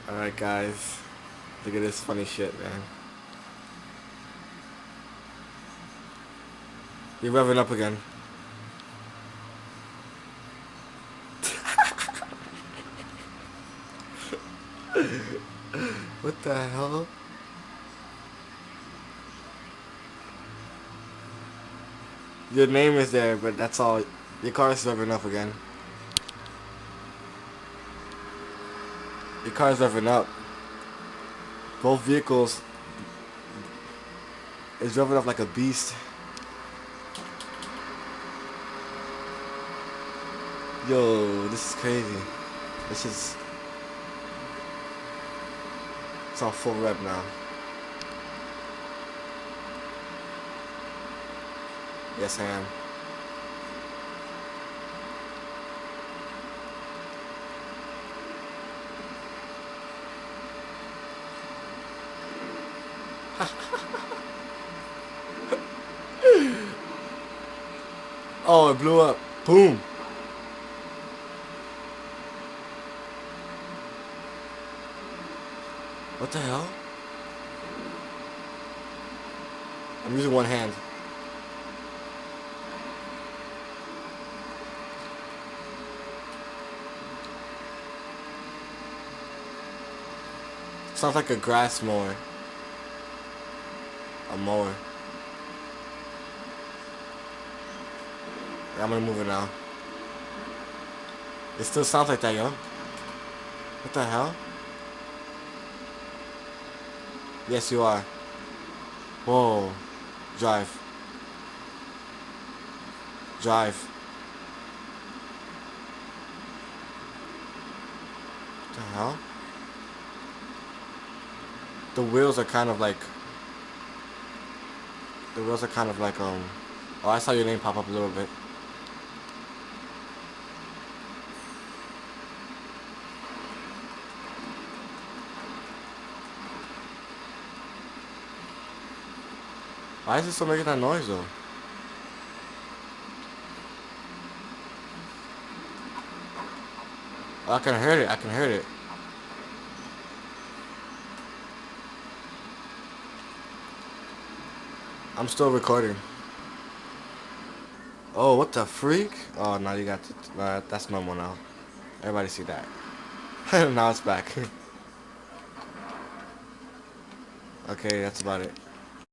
Alright guys, look at this funny shit, man. You're revving up again. What the hell? Your name is there, but that's all. Your car is revving up again. Your car is revving up. Both vehicles is revving up like a beast. Yo, this is crazy. This is... It's on full rev now. Yes, I am. Oh, it blew up. Boom. What the hell? I'm using one hand. Sounds like a grass mower. A mower. Yeah, I'm gonna move it now. It still sounds like that, yo. What the hell? Yes, you are. Whoa. Drive. Drive. What the hell? The wheels are kind of like... The wheels are kind of like, Oh, I saw your name pop up a little bit. Why is it still making that noise, though? Oh, I can hear it. I can hear it. I'm still recording. Oh, what the freak? Oh, now you got to... that's normal now. Everybody see that. Now it's back. Okay, that's about it.